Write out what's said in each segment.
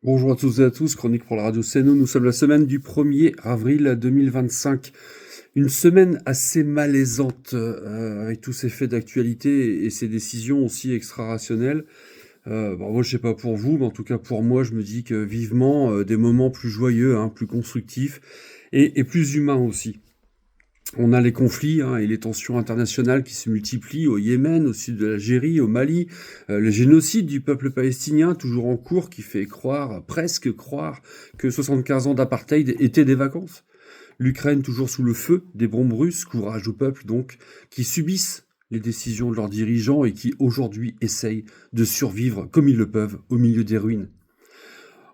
Bonjour à toutes et à tous, chronique pour la radio CNO. Nous sommes la semaine du 1er avril 2025. Une semaine assez malaisante avec tous ces faits d'actualité et ces décisions aussi extra-rationnelles. Moi, je sais pas pour vous, mais en tout cas pour moi, je me dis que vivement des moments plus joyeux, plus constructifs et plus humains aussi. On a les conflits et les tensions internationales qui se multiplient au Yémen, au sud de l'Algérie, au Mali, le génocide du peuple palestinien toujours en cours qui fait croire, presque croire, que 75 ans d'apartheid étaient des vacances. L'Ukraine toujours sous le feu des bombes russes, courage au peuple donc, qui subissent les décisions de leurs dirigeants et qui aujourd'hui essayent de survivre comme ils le peuvent au milieu des ruines.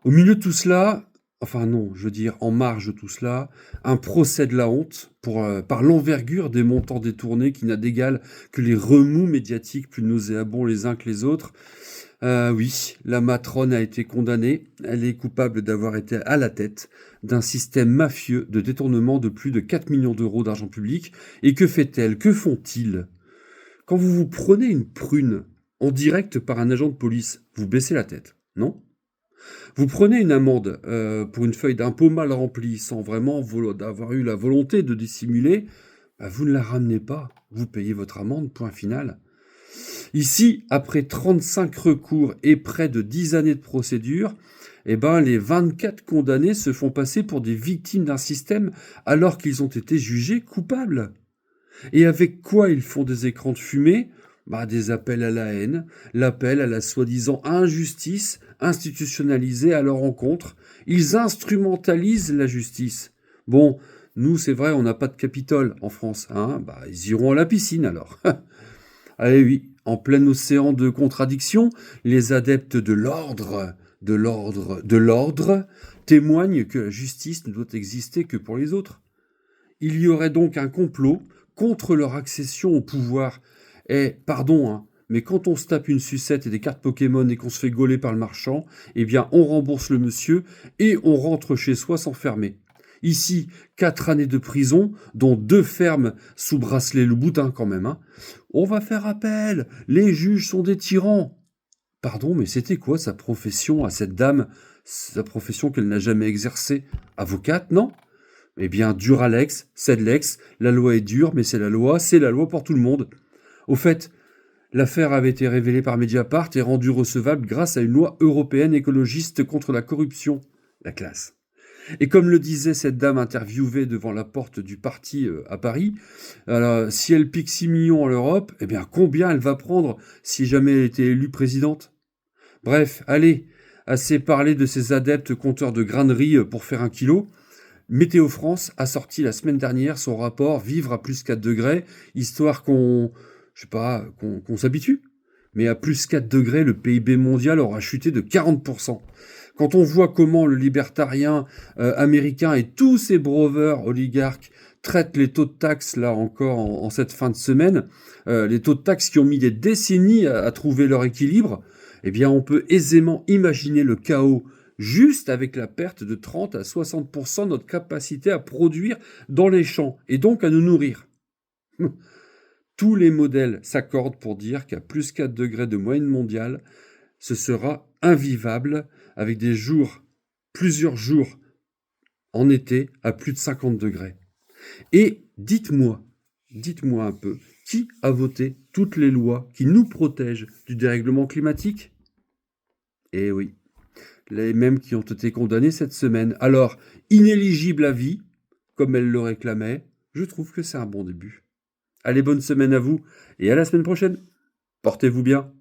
Au milieu de tout cela, enfin non, je veux dire en marge de tout cela, un procès de la honte par l'envergure des montants détournés qui n'a d'égal que les remous médiatiques plus nauséabonds les uns que les autres. Oui, la matrone a été condamnée. Elle est coupable d'avoir été à la tête d'un système mafieux de détournement de plus de 4 millions d'euros d'argent public. Et que fait-elle? Que font-ils? Quand vous vous prenez une prune en direct par un agent de police, vous baissez la tête, non? Vous prenez une amende pour une feuille d'impôt mal remplie, sans vraiment avoir eu la volonté de dissimuler, vous ne la ramenez pas. Vous payez votre amende, point final. Ici, après 35 recours et près de 10 années de procédure, les 24 condamnés se font passer pour des victimes d'un système alors qu'ils ont été jugés coupables. Et avec quoi ils font des écrans de fumée? Des appels à la haine, l'appel à la soi-disant injustice institutionnalisée à leur encontre. Ils instrumentalisent la justice. Bon, nous, c'est vrai, on n'a pas de Capitole en France. Ils iront à la piscine alors. Allez, oui, en plein océan de contradictions, les adeptes de l'ordre témoignent que la justice ne doit exister que pour les autres. Il y aurait donc un complot contre leur accession au pouvoir. Et, pardon, mais quand on se tape une sucette et des cartes Pokémon et qu'on se fait gauler par le marchand, on rembourse le monsieur et on rentre chez soi sans fermer. Ici, 4 années de prison, dont 2 fermes sous bracelet Louboutin quand même. On va faire appel, les juges sont des tyrans. Pardon, mais c'était quoi sa profession à cette dame? Sa profession qu'elle n'a jamais exercée? Avocate, non? Dur à l'ex, c'est de l'ex, la loi est dure, mais c'est la loi pour tout le monde. Au fait, l'affaire avait été révélée par Mediapart et rendue recevable grâce à une loi européenne écologiste contre la corruption. La classe. Et comme le disait cette dame interviewée devant la porte du parti à Paris, alors, si elle pique 6 millions en Europe, combien elle va prendre si jamais elle était élue présidente? Bref, allez, assez parlé de ces adeptes compteurs de grainerie pour faire 1 kilo. Météo France a sorti la semaine dernière son rapport Vivre à plus 4 degrés, histoire qu'on s'habitue. Mais à plus 4 degrés, le PIB mondial aura chuté de 40%. Quand on voit comment le libertarien américain et tous ses brothers oligarques traitent les taux de taxes, là encore en cette fin de semaine, les taux de taxes qui ont mis des décennies à trouver leur équilibre, on peut aisément imaginer le chaos juste avec la perte de 30 à 60% de notre capacité à produire dans les champs et donc à nous nourrir. Tous les modèles s'accordent pour dire qu'à plus 4 degrés de moyenne mondiale, ce sera invivable avec plusieurs jours en été à plus de 50 degrés. Et dites-moi un peu, qui a voté toutes les lois qui nous protègent du dérèglement climatique? Eh oui, les mêmes qui ont été condamnés cette semaine. Alors, inéligible à vie, comme elle le réclamait, je trouve que c'est un bon début. Allez, bonne semaine à vous et à la semaine prochaine. Portez-vous bien.